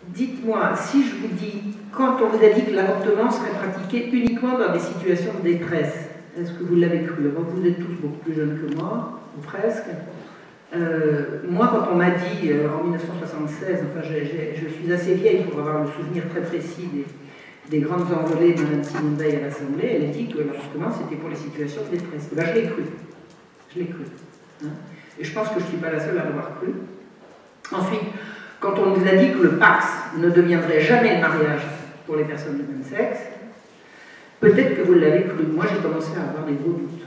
dites-moi, si je vous dis, quand on vous a dit que l'avortement serait pratiqué uniquement dans des situations de détresse, est-ce que vous l'avez cru? Vous êtes tous beaucoup plus jeunes que moi, ou presque. Moi, quand on m'a dit en 1976, enfin, je suis assez vieille pour avoir le souvenir très précis des grandes envolées de Mme Simone Veil à l'Assemblée, elle a dit que l'avortement c'était pour les situations de détresse. Ben, je l'ai cru. Je l'ai cru. Hein. Et je pense que je ne suis pas la seule à l'avoir cru. Ensuite, quand on nous a dit que le Pax ne deviendrait jamais le mariage pour les personnes de même sexe, peut-être que vous l'avez cru. Moi, j'ai commencé à avoir des gros doutes.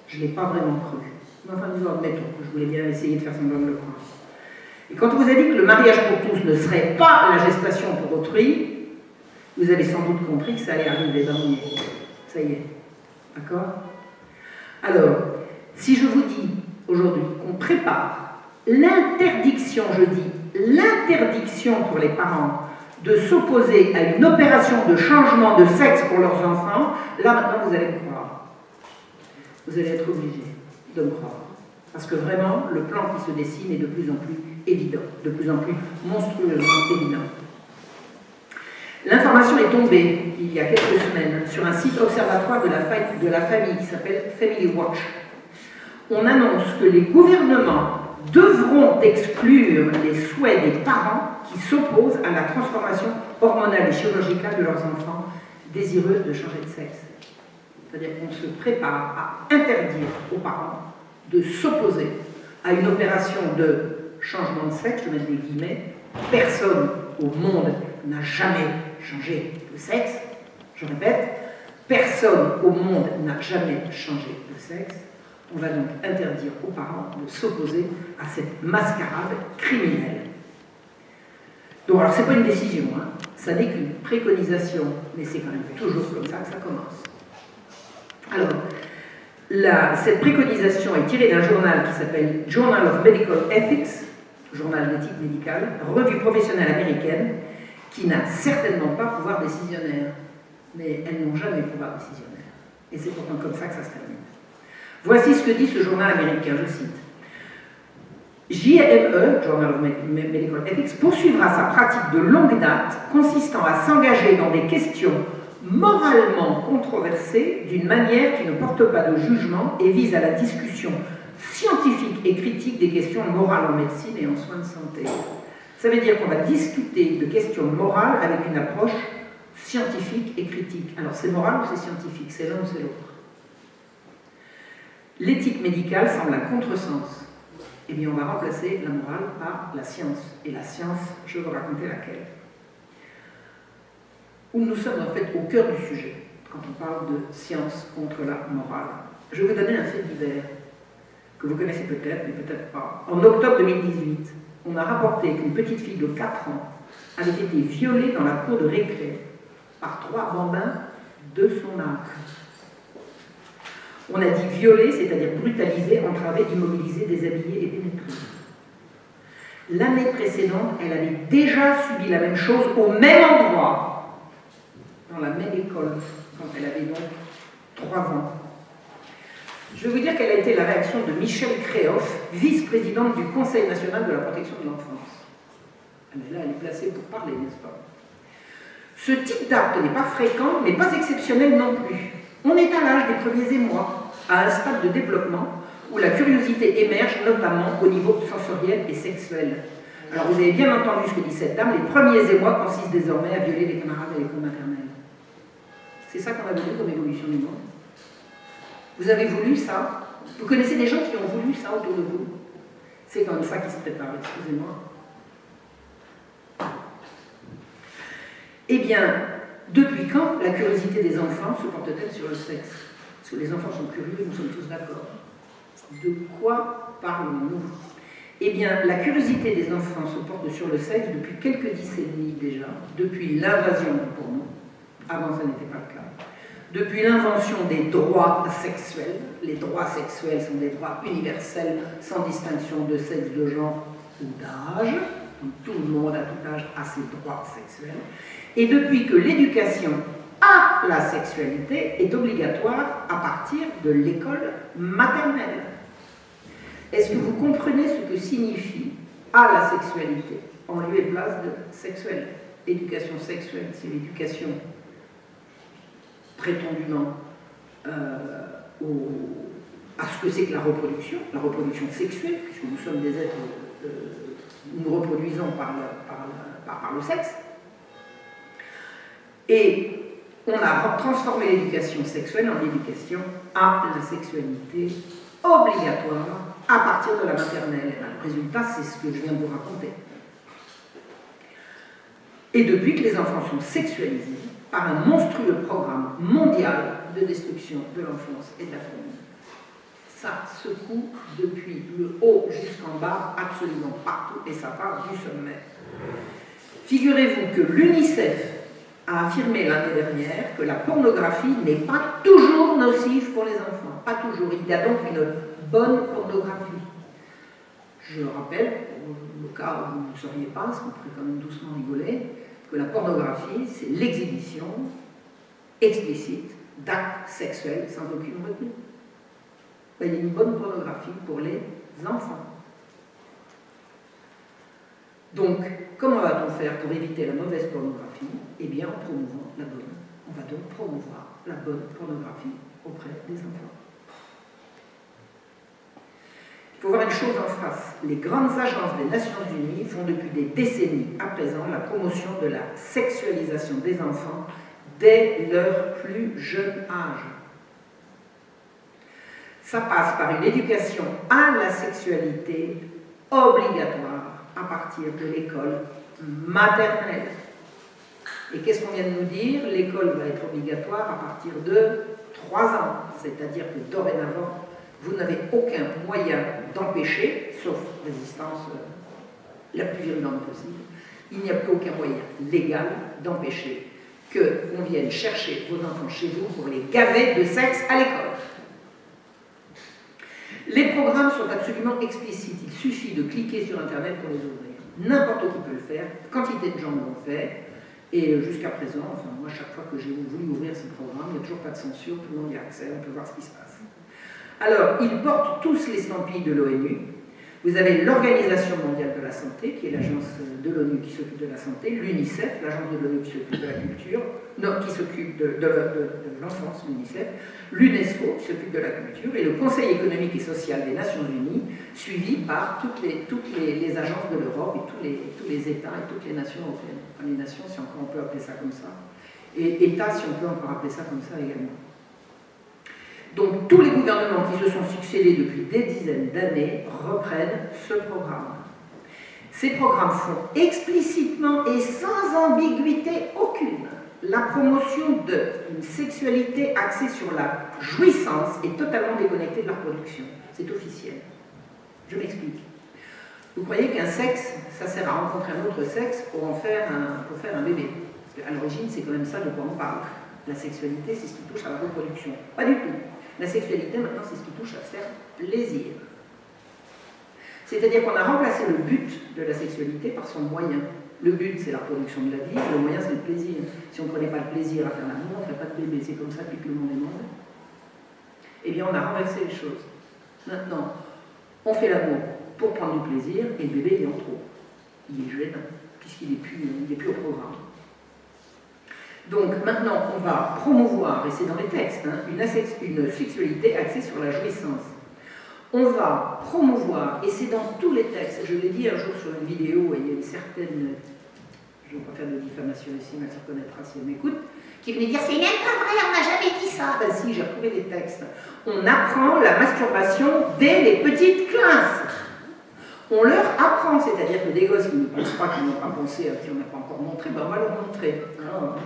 Je ne l'ai pas vraiment cru. Enfin, nous admettons que je voulais bien essayer de faire semblant de le croire. Et quand on vous a dit que le mariage pour tous ne serait pas la gestation pour autrui, vous avez sans doute compris que ça allait arriver dans le nez. Ça y est. D'accord? Alors, si je vous dis aujourd'hui qu'on prépare l'interdiction, je dis l'interdiction pour les parents de s'opposer à une opération de changement de sexe pour leurs enfants, là maintenant vous allez me croire. Vous allez être obligé de me croire. Parce que vraiment, le plan qui se dessine est de plus en plus évident, de plus en plus monstrueusement évident. L'information est tombée, il y a quelques semaines, sur un site observatoire de la famille qui s'appelle Family Watch. On annonce que les gouvernements devront exclure les souhaits des parents qui s'opposent à la transformation hormonale et chirurgicale de leurs enfants désireux de changer de sexe. C'est-à-dire qu'on se prépare à interdire aux parents de s'opposer à une opération de changement de sexe, je mets des guillemets. Personne au monde n'a jamais changé de sexe. Je répète, personne au monde n'a jamais changé de sexe. On va donc interdire aux parents de s'opposer à cette mascarade criminelle. Donc alors c'est pas une décision, hein. Ça n'est qu'une préconisation, mais c'est quand même toujours comme ça que ça commence. Alors, cette préconisation est tirée d'un journal qui s'appelle Journal of Medical Ethics, journal d'éthique médicale, revue professionnelle américaine, qui n'a certainement pas pouvoir décisionnaire. Mais elles n'ont jamais pouvoir décisionnaire. Et c'est pourtant comme ça que ça se termine. Voici ce que dit ce journal américain, je cite. JME, Journal of Medical Ethics, poursuivra sa pratique de longue date consistant à s'engager dans des questions moralement controversées d'une manière qui ne porte pas de jugement et vise à la discussion scientifique et critique des questions morales en médecine et en soins de santé. Ça veut dire qu'on va discuter de questions morales avec une approche scientifique et critique. Alors c'est moral ou c'est scientifique? C'est l'un ou c'est l'autre? L'éthique médicale semble un contresens. Eh bien, on va remplacer la morale par la science. Et la science, je vais vous raconter laquelle. Où nous sommes en fait au cœur du sujet, quand on parle de science contre la morale. Je vais vous donner un fait divers, que vous connaissez peut-être, mais peut-être pas. En octobre 2018, on a rapporté qu'une petite fille de 4 ans avait été violée dans la cour de récré par 3 bambins de son âge. On a dit violer, c'est-à-dire brutaliser, entraver, immobiliser, déshabiller et pénétrer. L'année précédente, elle avait déjà subi la même chose au même endroit, dans la même école, quand elle avait donc 3 ans. Je vais vous dire quelle a été la réaction de Michèle Créoff, vice-présidente du Conseil national de la protection de l'enfance. Mais là, elle est placée pour parler, n'est-ce pas? Ce type d'acte n'est pas fréquent, mais pas exceptionnel non plus. On est à l'âge des premiers émois, à un stade de développement où la curiosité émerge notamment au niveau sensoriel et sexuel. Alors vous avez bien entendu ce que dit cette dame, les premiers émois consistent désormais à violer les camarades à l'école maternelle. C'est ça qu'on a voulu comme évolution du monde. Vous avez voulu ça? Vous connaissez des gens qui ont voulu ça autour de vous? C'est quand même ça qui se prépare, excusez-moi. Eh bien, depuis quand la curiosité des enfants se porte-t-elle sur le sexe? Parce que les enfants sont curieux, nous sommes tous d'accord. De quoi parlons-nous? Eh bien, la curiosité des enfants se porte sur le sexe depuis quelques décennies déjà, depuis l'invasion du porno. Avant, ça n'était pas le cas. Depuis l'invention des droits sexuels. Les droits sexuels sont des droits universels, sans distinction de sexe, de genre ou d'âge. Tout le monde, à tout âge, a ses droits sexuels. Et depuis que l'éducation à la sexualité est obligatoire à partir de l'école maternelle. Est-ce que vous comprenez ce que signifie à la sexualité en lieu et place de sexuel. Éducation sexuelle, c'est l'éducation prétendument à ce que c'est que la reproduction sexuelle, puisque nous sommes des êtres, nous reproduisons par le sexe. Et on a transformé l'éducation sexuelle en éducation à la sexualité obligatoire à partir de la maternelle. Et bien, le résultat, c'est ce que je viens de vous raconter. Et depuis que les enfants sont sexualisés par un monstrueux programme mondial de destruction de l'enfance et de la famille. Ça secoue depuis le haut jusqu'en bas, absolument partout, et ça part du sommet. Figurez-vous que l'UNICEF a affirmé l'année dernière que la pornographie n'est pas toujours nocive pour les enfants. Pas toujours. Il y a donc une bonne pornographie. Je rappelle, pour le cas où vous ne le sauriez pas, parce qu'on ferait quand même doucement rigoler, que la pornographie, c'est l'exhibition explicite d'actes sexuels sans aucune retenue. Il y a une bonne pornographie pour les enfants. Donc, comment va-t-on faire pour éviter la mauvaise pornographie? Eh bien, en promouvant la bonne. On va donc promouvoir la bonne pornographie auprès des enfants. Il faut voir une chose en face. Les grandes agences des Nations Unies font depuis des décennies à présent la promotion de la sexualisation des enfants dès leur plus jeune âge. Ça passe par une éducation à la sexualité obligatoire à partir de l'école maternelle. Et qu'est-ce qu'on vient de nous dire? L'école va être obligatoire à partir de 3 ans. C'est-à-dire que dorénavant, vous n'avez aucun moyen d'empêcher, sauf résistance la plus virulente possible, il n'y a plus aucun moyen légal d'empêcher qu'on vienne chercher vos enfants chez vous pour les gaver de sexe à l'école. Les programmes sont absolument explicites. Il suffit de cliquer sur Internet pour les ouvrir. N'importe qui peut le faire. Quantité de gens l'ont fait. Et jusqu'à présent, enfin moi, chaque fois que j'ai voulu ouvrir ces programmes, il n'y a toujours pas de censure, tout le monde y a accès, on peut voir ce qui se passe. Alors, ils portent tous l'estampille de l'ONU. Vous avez l'Organisation mondiale de la santé, qui est l'agence de l'ONU qui s'occupe de la santé, l'UNICEF, l'agence de l'ONU qui s'occupe de la culture, non, qui s'occupe de l'enfance, l'UNICEF, l'UNESCO qui s'occupe de la culture, et le Conseil économique et social des Nations Unies, suivi par toutes les agences de l'Europe et tous les États et toutes les nations européennes. Enfin, les nations, si encore on peut appeler ça comme ça, et États, si on peut encore appeler ça comme ça également. Donc tous les gouvernements qui se sont succédés depuis des dizaines d'années reprennent ce programme. Ces programmes font explicitement et sans ambiguïté aucune la promotion d'une sexualité axée sur la jouissance et totalement déconnectée de la reproduction. C'est officiel. Je m'explique. Vous croyez qu'un sexe, ça sert à rencontrer un autre sexe pour faire un bébé? Parce qu'à l'origine, c'est quand même ça de quoi on parle. La sexualité, c'est ce qui touche à la reproduction. Pas du tout. La sexualité, maintenant, c'est ce qui touche à se faire plaisir. C'est-à-dire qu'on a remplacé le but de la sexualité par son moyen. Le but, c'est la reproduction de la vie, le moyen, c'est le plaisir. Si on ne prenait pas le plaisir à faire l'amour, on ne ferait pas de bébé. C'est comme ça depuis que le monde est monde. Eh bien, on a renversé les choses. Maintenant, on fait l'amour pour prendre du plaisir, et le bébé, il est en trop. Il est jeune, puisqu'il n'est plus au programme. Donc maintenant, on va promouvoir, et c'est dans les textes, hein, une sexualité axée sur la jouissance. On va promouvoir, et c'est dans tous les textes, je l'ai dit un jour sur une vidéo, et il y a une certaine, je ne vais pas faire de diffamation ici, mais elle se reconnaîtra si elle m'écoute, qui venait dire « c'est même pas vrai, on n'a jamais dit ça ». Ben si, j'ai retrouvé des textes. On apprend la masturbation dès les petites classes. On leur apprend, c'est-à-dire que des gosses qui ne pensent pas, qui n'ont pas pensé, à qui on n'a pas encore montré, ben on va leur montrer. Alors,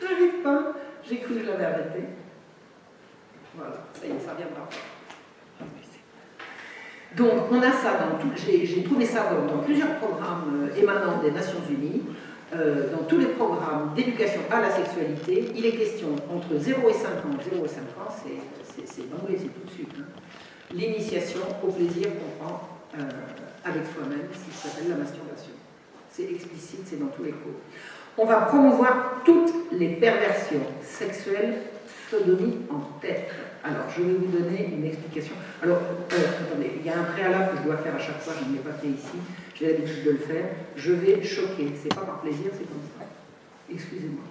j'arrive pas, j'ai cru que je l'avais arrêté. Voilà, ça y est, ça reviendra. Donc, on a ça dans tout, j'ai trouvé ça dans plusieurs programmes émanant des Nations Unies, dans tous les programmes d'éducation à la sexualité. Il est question entre 0 et 5 ans. 0 et 5 ans, c'est d'emblée, c'est tout de suite. Hein. L'initiation au plaisir qu'on prend avec soi-même, c'est ce qui s'appelle la masturbation. C'est explicite, c'est dans tous les cours. On va promouvoir toutes les perversions sexuelles, sodomie en tête. Alors, je vais vous donner une explication. Alors, attendez, il y a un préalable que je dois faire à chaque fois, je ne l'ai pas fait ici, j'ai l'habitude de le faire. Je vais choquer, c'est pas par plaisir, c'est comme ça. Excusez-moi.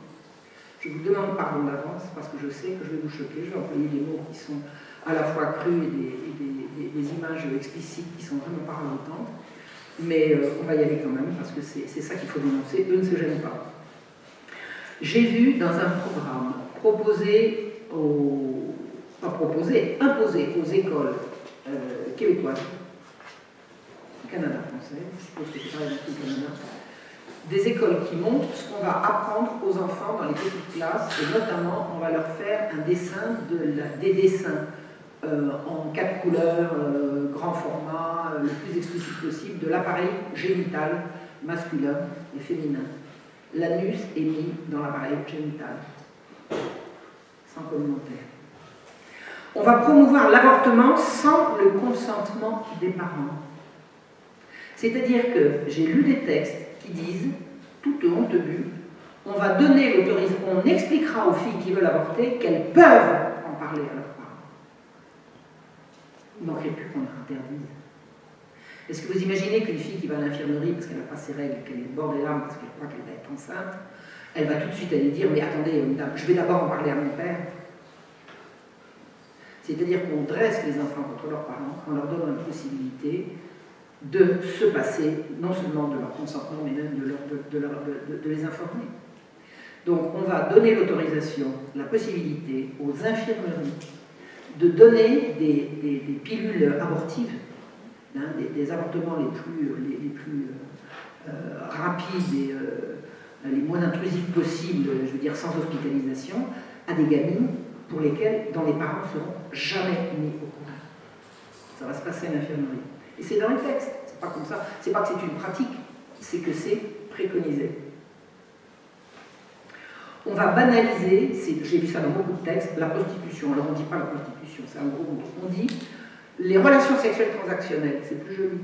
Je vous demande pardon d'avance parce que je sais que je vais vous choquer. Je vais employer des mots qui sont à la fois crus et des images explicites qui sont vraiment parlantes. Mais on va y aller quand même parce que c'est ça qu'il faut dénoncer. Eux ne se gênent pas. J'ai vu dans un programme imposé aux écoles québécoises, Canada français, je suppose que c'est pas avec le Canada, des écoles qui montrent ce qu'on va apprendre aux enfants dans les petites classes, et notamment on va leur faire un dessin des dessins en 4 couleurs, grand format, le plus explicite possible, de l'appareil génital masculin et féminin. L'anus est mis dans l'appareil génital. Sans commentaire. On va promouvoir l'avortement sans le consentement des parents. C'est-à-dire que j'ai lu des textes qui disent, toute honte but, on va donner l'autorisation, on expliquera aux filles qui veulent avorter qu'elles peuvent en parler à leurs parents. Il ne manquerait plus qu'on leur interdise. Est-ce que vous imaginez qu'une fille qui va à l'infirmerie parce qu'elle n'a pas ses règles, qu'elle est au bord des larmes parce qu'elle croit qu'elle va être enceinte, elle va tout de suite aller dire, mais attendez, je vais d'abord en parler à mon père. C'est-à-dire qu'on dresse les enfants contre leurs parents, on leur donne la possibilité de se passer, non seulement de leur consentement, mais même de les informer. Donc on va donner l'autorisation, la possibilité aux infirmeries de donner des pilules abortives, hein, des avortements les plus rapides et les moins intrusifs possibles, je veux dire sans hospitalisation, à des gamines dont les parents ne seront jamais mis au courant. Ça va se passer à l'infirmerie. Et c'est dans les textes, c'est pas comme ça. C'est pas que c'est une pratique, c'est que c'est préconisé. On va banaliser, j'ai vu ça dans beaucoup de textes, la prostitution. Alors on ne dit pas la prostitution, c'est un gros mot. On dit les relations sexuelles transactionnelles, c'est plus joli.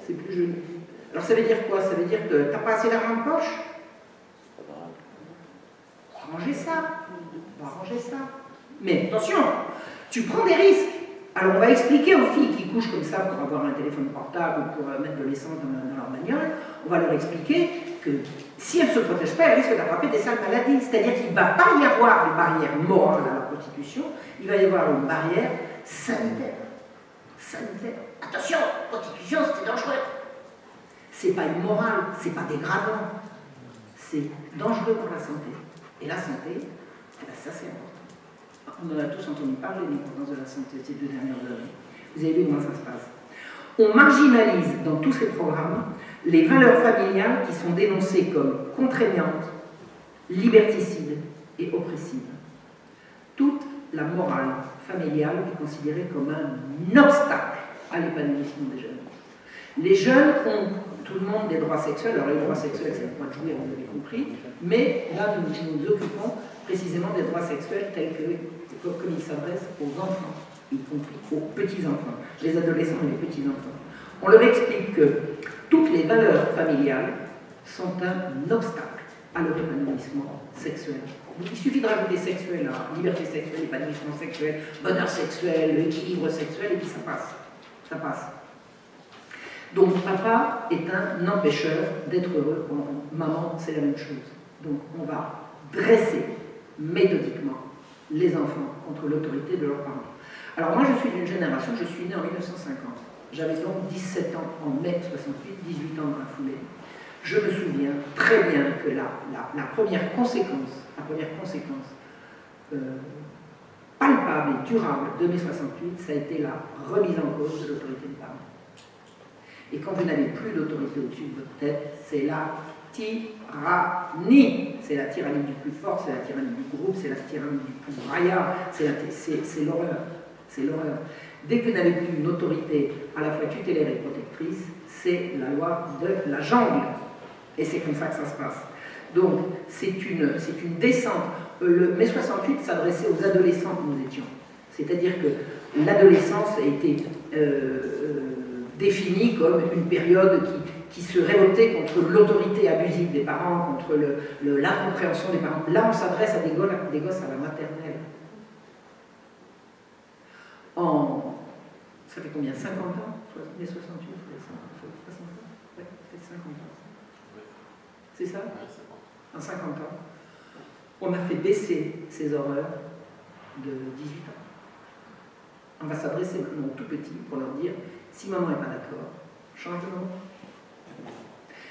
C'est plus joli. Alors ça veut dire quoi? Ça veut dire que t'as pas assez d'argent de poche? Arrangez ça. On va arranger ça. Mais attention, tu prends des risques. Alors on va expliquer aux filles qui couchent comme ça pour avoir un téléphone portable ou pour mettre de l'essence dans leur bagnole, on va leur expliquer que si elles ne se protègent pas, elles risquent d'attraper des sales maladies. C'est-à-dire qu'il ne va pas y avoir de barrière morale à la prostitution, il va y avoir une barrière sanitaire. Sanitaire. Attention, prostitution, c'est dangereux. C'est pas immoral, c'est pas dégradant. C'est dangereux pour la santé. Et la santé, ça c'est important. On en a tous entendu parler de l'importance de la santé ces 2 dernières années. Vous avez vu comment ça se passe. On marginalise dans tous ces programmes les valeurs familiales qui sont dénoncées comme contraignantes, liberticides et oppressives. Toute la morale familiale est considérée comme un obstacle à l'épanouissement des jeunes. Les jeunes ont, tout le monde, des droits sexuels. Alors les droits sexuels, c'est le point de jouer, on l'avait compris, mais là nous nous occupons précisément des droits sexuels tels que comme ils s'adressent aux enfants, y compris aux petits-enfants, les adolescents et les petits-enfants. On leur explique que toutes les valeurs familiales sont un obstacle à leur épanouissement sexuel. Donc, il suffit de rajouter sexuel à liberté sexuelle, épanouissement sexuel, bonheur sexuel, équilibre sexuel, et puis ça passe. Ça passe. Donc papa est un empêcheur d'être heureux. Maman, c'est la même chose. Donc on va dresser méthodiquement les enfants contre l'autorité de leurs parents. Alors moi je suis d'une génération, je suis née en 1950. J'avais donc 17 ans en mai 68, 18 ans dans la foulée. Je me souviens très bien que la première conséquence palpable et durable de mai 68, ça a été la remise en cause de l'autorité des parents. Et quand vous n'avez plus d'autorité au-dessus de votre tête, c'est la tyrannie. C'est la tyrannie du plus fort, c'est la tyrannie du groupe, c'est la tyrannie du plus braillard, c'est l'horreur. C'est l'horreur. Dès que vous n'avez plus une autorité à la fois tutélaire et protectrice, c'est la loi de la jungle. Et c'est comme ça que ça se passe. Donc, c'est une descente. Le mai 68 s'adressait aux adolescents que nous étions. C'est-à-dire que l'adolescence a été définie comme une période qui se révoltait contre l'autorité abusive des parents, contre l'incompréhension des parents. Là, on s'adresse à des gosses à la maternelle. Ça fait combien? 50 ans? Les 68, 60 ans? Ouais, peut-être 50 ans. C'est ça? En 50 ans. On a fait baisser ces horreurs de 18 ans. On va s'adresser maintenant aux tout petits pour leur dire, si maman n'est pas d'accord, change de nom.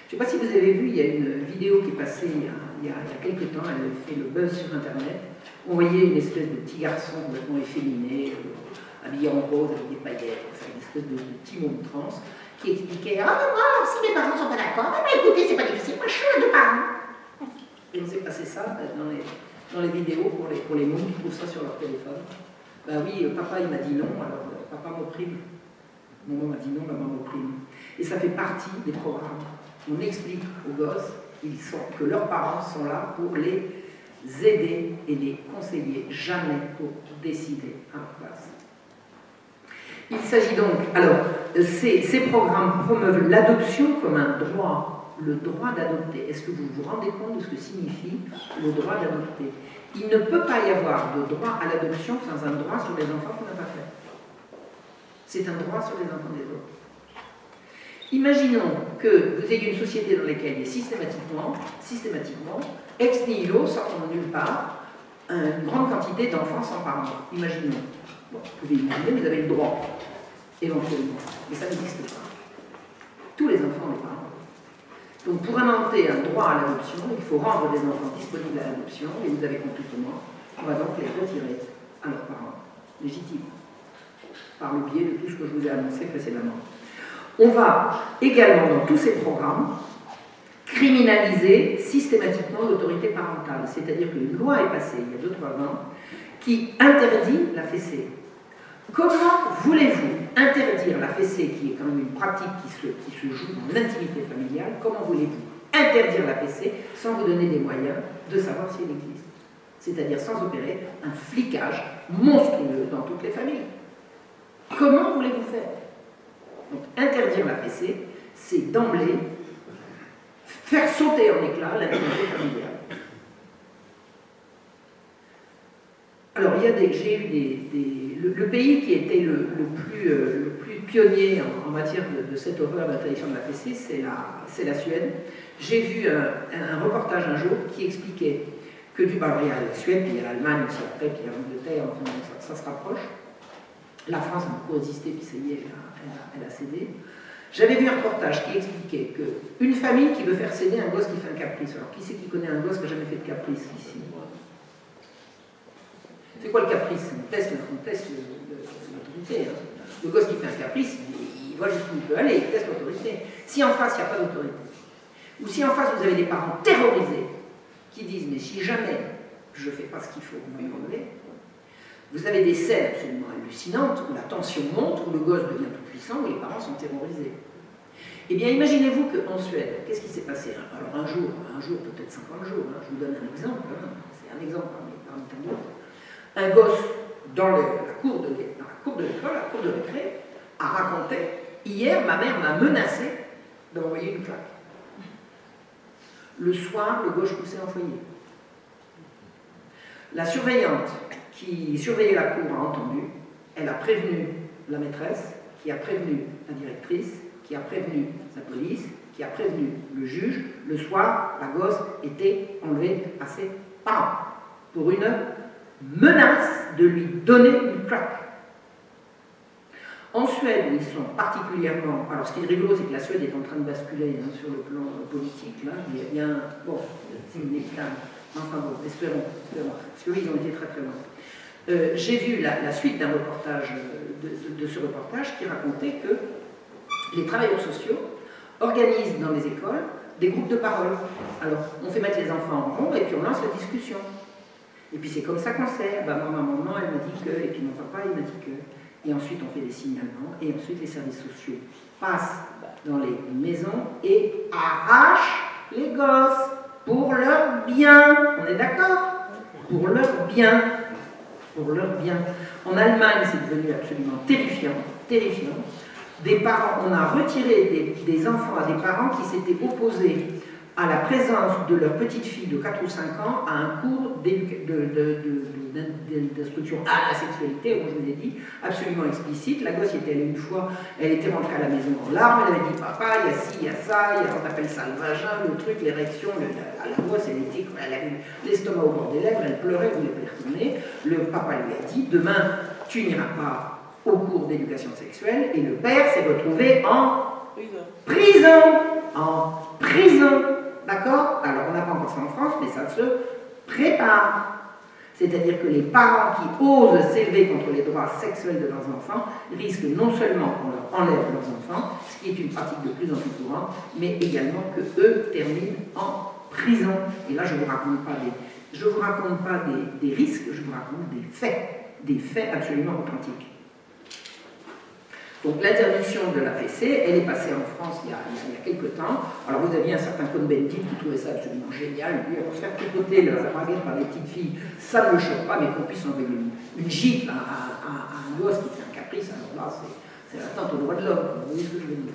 Je ne sais pas si vous avez vu, il y a une vidéo qui est passée il y a quelques temps, elle a fait le buzz sur Internet. On voyait une espèce de petit garçon complètement efféminé, habillé en rose avec des paillettes, enfin, une espèce de petit monde trans, qui expliquait « Ah, maman, si mes parents ne sont pas d'accord, écoutez, c'est pas difficile, moi je change de parents. » Et on s'est passé ça dans les vidéos pour les mômes qui trouvent ça sur leur téléphone. Ben oui, papa il m'a dit non, alors papa m'opprime. Maman m'a dit non, maman m'opprime. Et ça fait partie des programmes. On explique aux gosses que leurs parents sont là pour les aider et les conseiller, jamais pour décider à leur place. Il s'agit donc, alors, ces programmes promeuvent l'adoption comme un droit, le droit d'adopter. Est-ce que vous vous rendez compte de ce que signifie le droit d'adopter? Il ne peut pas y avoir de droit à l'adoption sans un droit sur les enfants qu'on n'a pas fait. C'est un droit sur les enfants des autres. Imaginons que vous ayez une société dans laquelle il y a systématiquement, ex nihilo, sortant de nulle part, une grande quantité d'enfants sans parents. Imaginons. Bon, vous pouvez imaginer, vous avez le droit, éventuellement. Mais ça n'existe pas. Tous les enfants ont des parents. Donc pour inventer un droit à l'adoption, il faut rendre des enfants disponibles à l'adoption, et vous avez compris comment, on va donc les retirer à leurs parents légitimes, par le biais de tout ce que je vous ai annoncé précédemment. On va également, dans tous ces programmes, criminaliser systématiquement l'autorité parentale. C'est-à-dire qu'une loi est passée, il y a 2-3 ans, qui interdit la fessée. Comment voulez-vous interdire la fessée, qui est quand même une pratique qui se joue dans l'intimité familiale, comment voulez-vous interdire la fessée sans vous donner les moyens de savoir si elle existe? C'est-à-dire sans opérer un flicage monstrueux dans toutes les familles. Comment voulez-vous faire? Donc, interdire la fessée, c'est d'emblée faire sauter en éclats l'intimité familiale. Alors, j'ai eu le pays qui était le plus pionnier en matière de cette horreur d'interdiction de la fessée, c'est la Suède. J'ai vu un reportage un jour qui expliquait que il y a la Suède, puis il y a l'Allemagne aussi après, puis il y a l'Angleterre, enfin, ça se rapproche. La France a beaucoup résisté, puis ça y est, elle a cédé. J'avais vu un reportage qui expliquait qu'une famille qui veut faire céder un gosse qui fait un caprice. Alors, qui c'est qui connaît un gosse qui n'a jamais fait de caprice ici? C'est quoi le caprice? On teste l'autorité. Hein. Le gosse qui fait un caprice, il voit jusqu'où il peut aller, il teste l'autorité. Si en face, il n'y a pas d'autorité, ou si en face, vous avez des parents terrorisés qui disent « mais si jamais je ne fais pas ce qu'il faut, vous m'enlevez », vous avez des scènes absolument hallucinantes où la tension monte, où le gosse devient tout puissant, où les parents sont terrorisés. Eh bien, imaginez-vous qu'en Suède, qu'est-ce qui s'est passé? Alors un jour, peut-être 50 jours, hein, je vous donne un exemple, hein, c'est un exemple parmi tant d'autres. Un gosse dans la cour de l'école, la cour de récré, a raconté « Hier, ma mère m'a menacé de m'envoyer une claque. » Le soir, le gosse poussait en foyer. La surveillante qui surveillait la cour a entendu, elle a prévenu la maîtresse, qui a prévenu la directrice, qui a prévenu la police, qui a prévenu le juge. Le soir, la gosse était enlevée à ses parents pour une menace de lui donner une claque. En Suède, où ils sont particulièrement... Alors, ce qui est rigolo, c'est que la Suède est en train de basculer hein, sur le plan politique. Là. Il y a un... Bon, c'est une éclate. Enfin bon, espérons. Parce que oui, ils ont été très très loin. J'ai vu la suite d'un reportage, de ce reportage, qui racontait que les travailleurs sociaux organisent dans les écoles des groupes de parole. Alors, on fait mettre les enfants en rond et puis on lance la discussion. Et puis c'est comme ça qu'on sait. Bah, moi, ma maman, elle m'a dit que, et puis mon papa, il m'a dit que. Et ensuite, on fait des signalements, et ensuite, les services sociaux passent dans les maisons et arrachent les gosses pour leur bien. On est d'accord? Pour leur bien. Pour leur bien. En Allemagne, c'est devenu absolument terrifiant. Des parents, on a retiré des enfants à des parents qui s'étaient opposés à la présence de leur petite fille de 4 ou 5 ans à un cours d'instruction à la sexualité, comme je vous ai dit, absolument explicite. La gosse y était allée une fois, elle était rentrée à la maison en larmes, elle avait dit papa, il y a ci, il y a ça, on appelle ça le vagin, le truc, l'érection. La gosse, elle avait l'estomac au bord des lèvres, elle pleurait, elle voulait pas y retourner. Le papa lui a dit demain, tu n'iras pas au cours d'éducation sexuelle, et le père s'est retrouvé en prison. En prison. D'accord? Alors, on n'a pas encore ça en France, mais ça se prépare. C'est-à-dire que les parents qui osent s'élever contre les droits sexuels de leurs enfants risquent non seulement qu'on leur enlève leurs enfants, ce qui est une pratique de plus en plus courante, mais également que eux terminent en prison. Et là, je ne vous raconte pas des risques, je vous raconte des faits absolument authentiques. Donc l'interdiction de la fessée, elle est passée en France il y a quelques temps. Alors vous aviez un certain Cohn-Bendit qui trouvait ça absolument génial. Lui, on se faire tripoter la baguette par des petites filles, ça ne me choque pas, mais qu'on puisse envoyer une gifle à un gosse qui fait un caprice, alors là, c'est l'atteinte aux droits de l'homme. Vous voyez ce que je veux dire?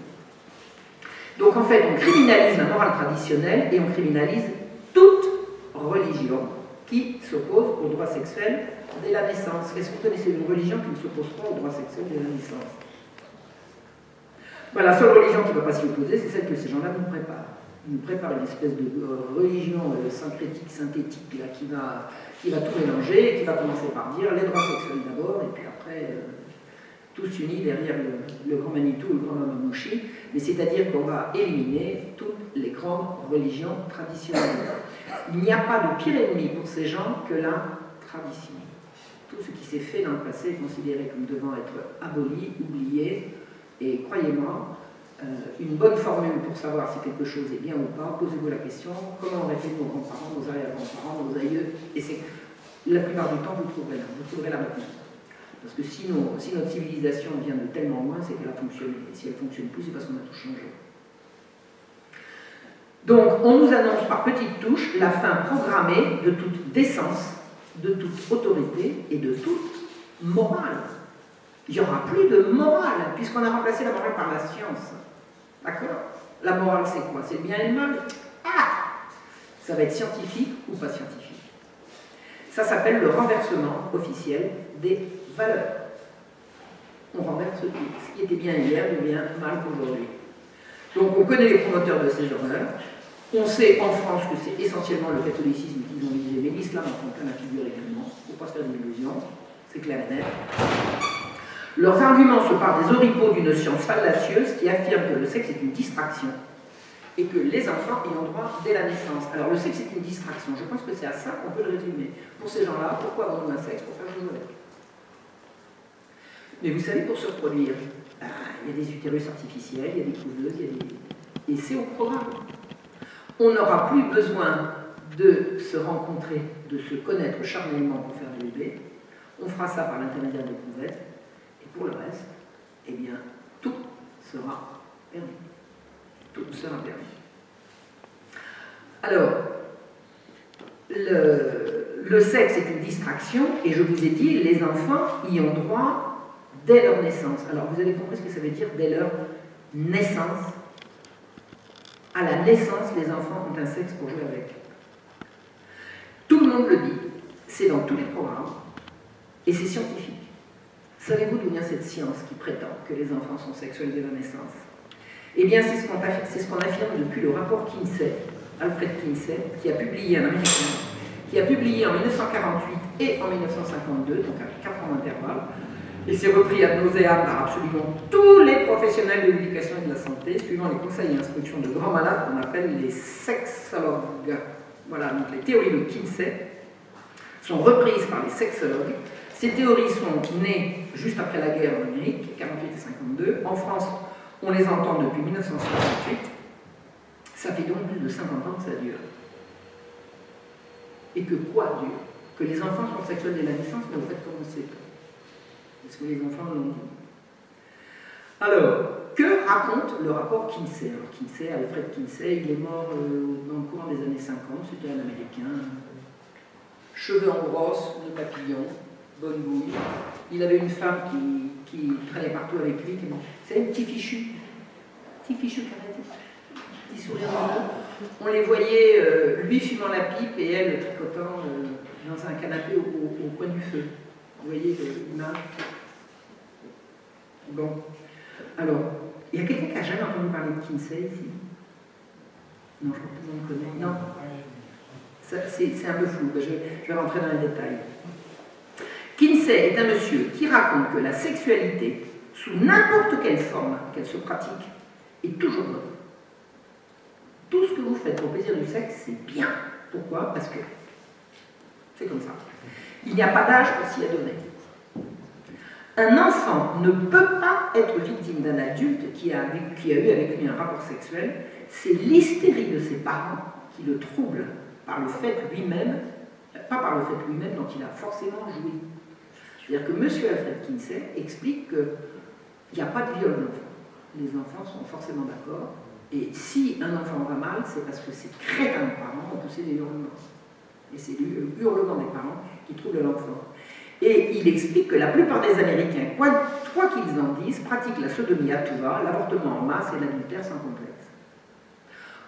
Donc en fait, on criminalise la morale traditionnelle et on criminalise toute religion qui s'oppose aux droits sexuels dès la naissance. Est-ce que vous connaissez une religion qui ne s'oppose pas aux droits sexuels dès la naissance? Voilà, la seule religion qui ne va pas s'y opposer, c'est celle que ces gens-là nous préparent. Ils nous préparent une espèce de religion syncrétique, synthétique, là, qui va tout mélanger, et qui va commencer par dire les droits sexuels d'abord, et puis après, tous unis derrière le grand Manitou, le grand Mamamouchi, mais c'est-à-dire qu'on va éliminer toutes les grandes religions traditionnelles. Il n'y a pas de pire ennemi pour ces gens que la tradition. Tout ce qui s'est fait dans le passé est considéré comme devant être aboli, oublié. Et croyez-moi, une bonne formule pour savoir si quelque chose est bien ou pas, posez-vous la question, comment auraient fait nos grands-parents, nos arrière-grands-parents, nos aïeux, et c'est la plupart du temps vous trouverez la réponse. Parce que si notre civilisation vient de tellement loin, c'est qu'elle a fonctionné. Et si elle ne fonctionne plus, c'est parce qu'on a tout changé. Donc, on nous annonce par petites touches la fin programmée de toute décence, de toute autorité et de toute morale. Il n'y aura plus de morale, puisqu'on a remplacé la morale par la science. D'accord? La morale, c'est quoi? C'est le bien et le mal? Ah! Ça va être scientifique ou pas scientifique. Ça s'appelle le renversement officiel des valeurs. On renverse tout. Ce qui était bien hier devient mal aujourd'hui. Donc on connaît les promoteurs de ces valeurs. On sait en France que c'est essentiellement le catholicisme qu'ils ont visé, mais l'islam en prend plein la figure également. Il ne faut pas se faire d'illusions, c'est clair et net. Leurs arguments se partent des oripeaux d'une science fallacieuse qui affirme que le sexe est une distraction et que les enfants y ont droit dès la naissance. Alors le sexe est une distraction, je pense que c'est à ça qu'on peut le résumer. Pour ces gens-là, pourquoi avons-nous un sexe? Pour faire jouer avec. Mais vous savez, pour se reproduire, il y a des utérus artificiels, il y a des couveuses, et c'est au programme. On n'aura plus besoin de se rencontrer, de se connaître charnellement pour faire des bébés. On fera ça par l'intermédiaire des couvettes. Et pour le reste, eh bien, tout sera permis. Tout sera permis. Alors, le sexe est une distraction, et je vous ai dit, les enfants y ont droit dès leur naissance. Alors, vous avez compris ce que ça veut dire dès leur naissance? À la naissance, les enfants ont un sexe pour jouer avec. Tout le monde le dit, c'est dans tous les programmes, et c'est scientifique. Savez-vous d'où vient cette science qui prétend que les enfants sont sexuels dès la naissance? Eh bien, c'est ce qu'on affirme depuis le rapport Kinsey, Alfred Kinsey, qui a publié, un Américain, qui a publié en 1948 et en 1952, donc à 4 ans d'intervalle, et c'est repris ad nauseam par absolument tous les professionnels de l'éducation et de la santé, suivant les conseils et instructions de grands malades qu'on appelle les sexologues. Voilà, donc les théories de Kinsey sont reprises par les sexologues. Ces théories sont nées juste après la guerre en Amérique, 48 et 52. En France, on les entend depuis 1968. Ça fait donc plus de 50 ans que ça dure. Et que quoi dure? Que les enfants sont sexuels dès la naissance, mais au fait, comment c'est? Parce que les enfants l'ont dit. Alors, que raconte le rapport Kinsey? Alors, Kinsey, Alfred Kinsey, il est mort dans le courant des années 50, c'était un Américain. Cheveux en brosse, nez papillon, bonne bouille. Il avait une femme qui traînait partout avec lui. C'est un petit fichu carré, petit sourire dans le dos. on les voyait, lui fumant la pipe et elle tricotant dans un canapé au coin du feu. Vous voyez l'image? Bon. Alors, il y a quelqu'un qui n'a jamais entendu parler de Kinsey ici? Non, je crois que tout le monde connaît. Non. C'est un peu flou, je vais rentrer dans les détails. Kinsey est un monsieur qui raconte que la sexualité, sous n'importe quelle forme qu'elle se pratique, est toujours bonne. Tout ce que vous faites pour plaisir du sexe, c'est bien. Pourquoi? Parce que c'est comme ça. Il n'y a pas d'âge pour s'y adonner. Un enfant ne peut pas être victime d'un adulte qui a eu avec lui un rapport sexuel. C'est l'hystérie de ses parents qui le trouble par le fait lui-même, pas par le fait lui-même dont il a forcément joui. C'est-à-dire que M. Alfred Kinsey explique qu'il n'y a pas de viol d'enfant. Les enfants sont forcément d'accord. Et si un enfant va mal, c'est parce que ces crétins de parents ont poussé des hurlements. Et c'est le hurlement des parents qui trouble l'enfant. Et il explique que la plupart des Américains, quoi qu'ils en disent, pratiquent la sodomie à tout va, l'avortement en masse et l'adultère sans complexe.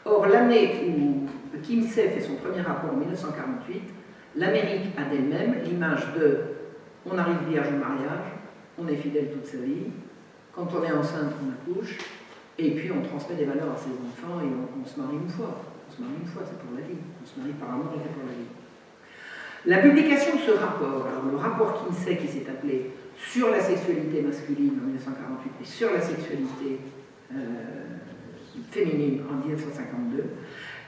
Or, l'année où Kinsey fait son premier rapport en 1948, l'Amérique a d'elle-même l'image de « on arrive vierge au mariage, on est fidèle toute sa vie, quand on est enceinte, on accouche, et puis on transmet des valeurs à ses enfants et on se marie une fois. On se marie une fois, c'est pour la vie. On se marie par amour et c'est pour la vie. » La publication de ce rapport, alors le rapport Kinsey qui s'est appelé « Sur la sexualité masculine » en 1948 et « Sur la sexualité féminine » en 1952,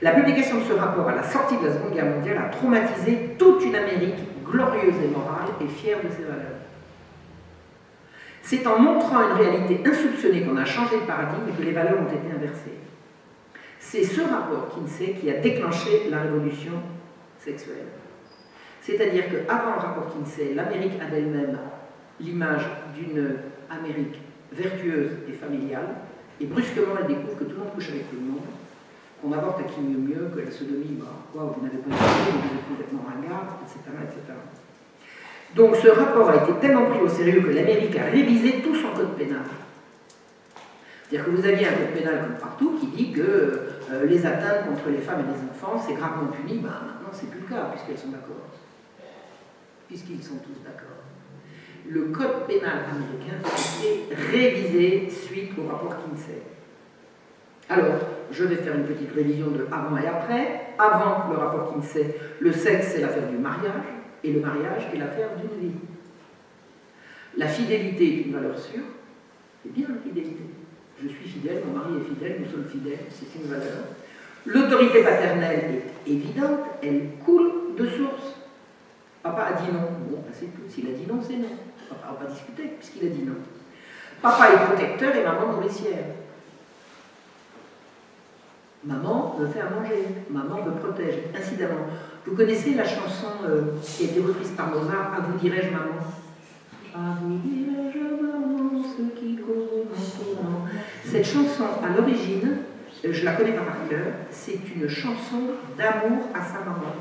la publication de ce rapport à la sortie de la Seconde Guerre mondiale a traumatisé toute une Amérique glorieuse et morale et fière de ses valeurs. C'est en montrant une réalité insoupçonnée qu'on a changé de paradigme et que les valeurs ont été inversées. C'est ce rapport Kinsey qui a déclenché la révolution sexuelle. C'est-à-dire qu'avant le rapport Kinsey, l'Amérique a d'elle-même l'image d'une Amérique vertueuse et familiale, et brusquement elle découvre que tout le monde couche avec tout le monde, qu'on avorte à qui mieux, que la sodomie, wow, vous n'avez pas écouté, vous êtes complètement ringard, etc., etc. Donc ce rapport a été tellement pris au sérieux que l'Amérique a révisé tout son code pénal. C'est-à-dire que vous aviez un code pénal comme partout qui dit que les atteintes contre les femmes et les enfants, c'est gravement puni. Ben, maintenant, c'est plus le cas, puisqu'elles sont d'accord. Puisqu'ils sont tous d'accord. Le code pénal américain a été révisé suite au rapport Kinsey. Alors, je vais faire une petite révision de avant et après. Avant le rapport Kinsey, le sexe, c'est l'affaire du mariage, et le mariage est l'affaire d'une vie. La fidélité est une valeur sûre. C'est bien la fidélité. Je suis fidèle, mon mari est fidèle, nous sommes fidèles, c'est une valeur. L'autorité paternelle est évidente, elle coule de source. Papa a dit non, bon, c'est tout. S'il a dit non, c'est non. Papa n'a pas discuté, puisqu'il a dit non. Papa est protecteur et maman nourricière. Maman me fait à manger, maman me protège, incidemment. Vous connaissez la chanson qui a été reprise par Mozart, « À vous dirai-je maman » ? À vous dirai-je maman, ce qui court maintenant. Cette chanson, à l'origine, je la connais pas par cœur, c'est une chanson d'amour à sa maman.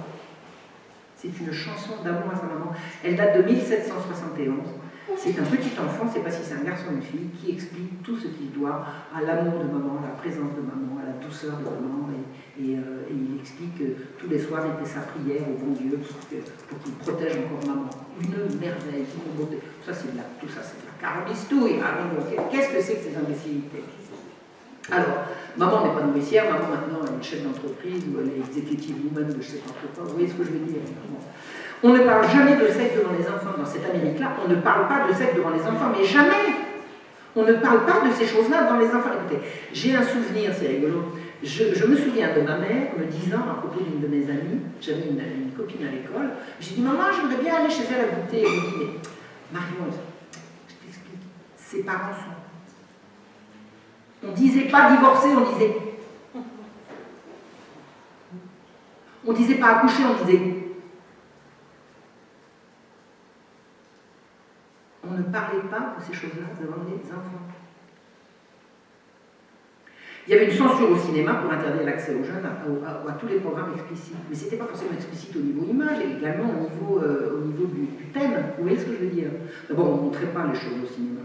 C'est une chanson d'amour à sa maman. Elle date de 1771. C'est un petit enfant, je ne sais pas si c'est un garçon ou une fille, qui explique tout ce qu'il doit à l'amour de maman, à la présence de maman, à la douceur de maman. Et il explique que tous les soirs, il fait sa prière au bon Dieu pour qu'il protège encore maman. Une merveille, une beauté. Tout ça, c'est de la carabistouille. Qu'est-ce que c'est que ces imbécilités? Alors, maman n'est pas nourricière, maman maintenant elle est chef d'entreprise ou elle est exécutive woman de je ne sais pas trop quoi. Vous voyez ce que je veux dire? On ne parle jamais de sexe devant les enfants dans cette Amérique-là. On ne parle pas de sexe devant les enfants, mais jamais. On ne parle pas de ces choses-là devant les enfants. Écoutez, j'ai un souvenir, c'est rigolo. Je me souviens de ma mère me disant à propos d'une de mes amies, j'avais une copine à l'école, j'ai dit maman, j'aimerais bien aller chez elle à goûter. Elle me dit mais Marion, je t'explique, ses parents sont. On disait pas divorcer, on disait pas accoucher, on disait. On ne parlait pas de ces choses-là devant les enfants. Il y avait une censure au cinéma pour interdire l'accès aux jeunes à tous les programmes explicites. Mais ce n'était pas forcément explicite au niveau image, et également au niveau du thème. Vous voyez ce que je veux dire? D'abord, on ne montrait pas les choses au cinéma.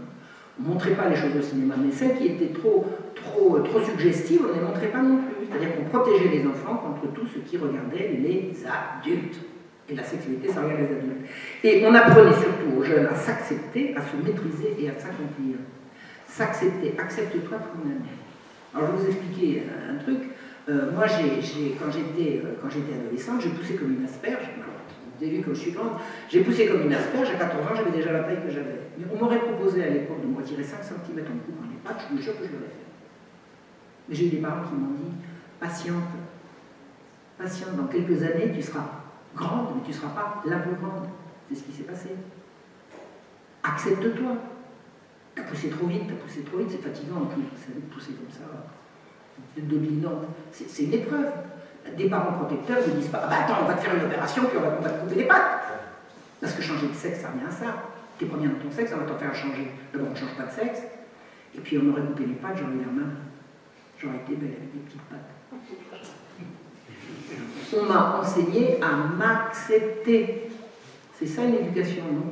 On ne montrait pas les choses au cinéma, mais celles qui étaient trop suggestives, on ne les montrait pas non plus. C'est-à-dire qu'on protégeait les enfants contre tout ce qui regardait les adultes. Et la sexualité, ça regarde les adultes. Et on apprenait surtout aux jeunes à s'accepter, à se maîtriser et à s'accomplir. S'accepter, accepte-toi toi-même. Alors je vais vous expliquer un truc. Moi, quand j'étais adolescente, j'ai poussé comme une asperge. Vous avez vu comme je suis grande. J'ai poussé comme une asperge. À 14 ans, j'avais déjà la taille que j'avais. Mais on m'aurait proposé à l'époque de me retirer 5 cm en coupe les pattes, je vous jure que je l'aurais fait. Mais j'ai eu des parents qui m'ont dit, patiente, patiente, dans quelques années, tu seras grande, mais tu ne seras pas la plus grande. C'est ce qui s'est passé. Accepte-toi. T'as poussé trop vite, c'est fatigant en plus. Vous savez, de pousser comme ça, dominante. C'est une épreuve. Des parents protecteurs ne disent pas, ah bah attends, on va te faire une opération, puis on va te couper les pattes. Parce que changer de sexe, ça revient à ça. T'es pas bien dans ton sexe, on va t'en faire changer. D'abord, on ne change pas de sexe. Et puis, on m'aurait coupé les pattes, j'aurais eu la main. J'aurais été belle avec des petites pattes. On m'a enseigné à m'accepter. C'est ça une éducation, non?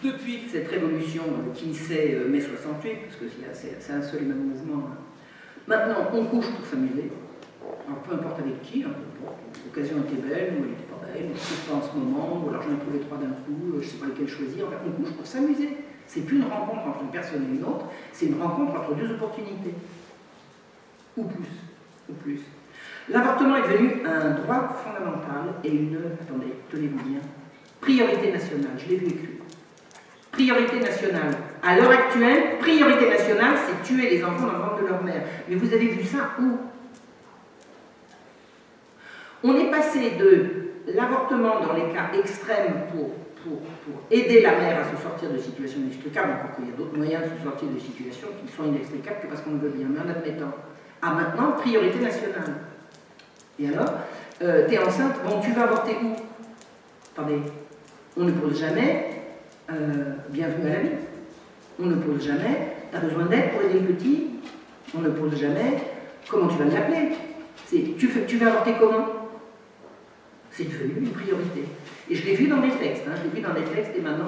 Depuis cette révolution Kinsey mai 68, parce que c'est un seul et même mouvement, maintenant on couche pour s'amuser. Alors peu importe avec qui, l'occasion était belle, ou elle n'était pas belle, ou c'est pas en ce moment, ou alors j'en ai trouvé 3 d'un coup, je ne sais pas lequel choisir. On couche pour s'amuser. C'est plus une rencontre entre une personne et une autre, c'est une rencontre entre 2 opportunités. Ou plus. Ou plus. L'avortement est devenu un droit fondamental et une, attendez, tenez-vous bien, priorité nationale, je l'ai vu écrit. Priorité nationale. À l'heure actuelle, priorité nationale, c'est tuer les enfants dans le ventre de leur mère. Mais vous avez vu ça où? On est passé de l'avortement dans les cas extrêmes pour aider la mère à se sortir de situations inextricables, encore qu'il y a d'autres moyens de se sortir de situations qui sont inextricables que parce qu'on le veut bien, mais en admettant. À maintenant, priorité nationale. Et alors, t'es enceinte, bon, tu vas avorter où? Attendez, on ne pose jamais bienvenue à la vie. On ne pose jamais, t'as besoin d'aide pour aider le petit. On ne pose jamais, comment tu vas l'appeler? Tu vas avorter comment? C'est devenu une priorité. Et je l'ai vu dans des textes, je l'ai vu dans des textes émanant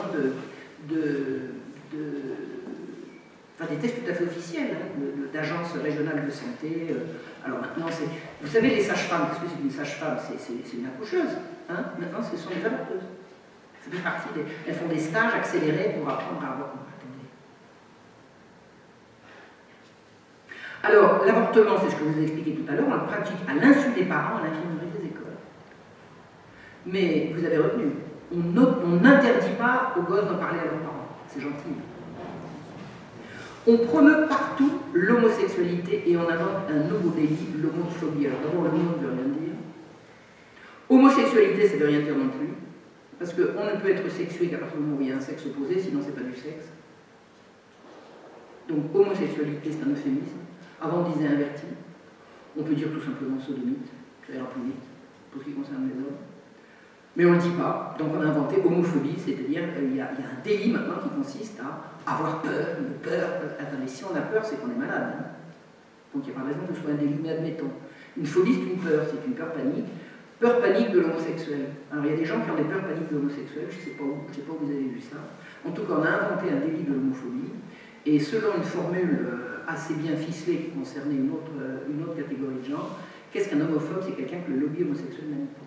enfin, des textes tout à fait officiels, d'agences régionales de santé. Alors maintenant, vous savez, les sages-femmes, qu'est-ce que c'est qu'une sage-femme? C'est une accoucheuse. Maintenant, ce sont des avorteuses. Ça fait partie elles font des stages accélérés pour apprendre à avoir. Alors, l'avortement, c'est ce que je vous ai expliqué tout à l'heure, on le pratique à l'insu des parents, à l'infirmerie des écoles. Mais vous avez retenu, on n'interdit pas aux gosses d'en parler à leurs parents. C'est gentil. On promeut partout l'homosexualité et on invente un nouveau délit, l'homophobie. Alors d'abord, le mot ne veut rien dire. Homosexualité, ça ne veut rien dire non plus. Parce qu'on ne peut être sexué qu'à partir du moment où il y a un sexe opposé, sinon c'est pas du sexe. Donc homosexualité, c'est un euphémisme. Avant, on disait inverti. On peut dire tout simplement sodomite, ça ira plus vite, pour ce qui concerne les hommes. Mais on ne le dit pas, donc on a inventé homophobie, c'est-à-dire il y a un délit maintenant qui consiste à avoir peur, une peur. Attendez, si on a peur, c'est qu'on est malade. Donc il n'y a pas raison que ce soit un délit, mais admettons. Une phobie, c'est une peur, c'est une peur panique. Peur panique de l'homosexuel. Alors il y a des gens qui ont des peurs paniques de l'homosexuel, je ne sais pas où vous avez vu ça. En tout cas, on a inventé un délit de l'homophobie, et selon une formule assez bien ficelée qui concernait une autre catégorie de gens, qu'est-ce qu'un homophobe? C'est quelqu'un que le lobby homosexuel n'aime pas.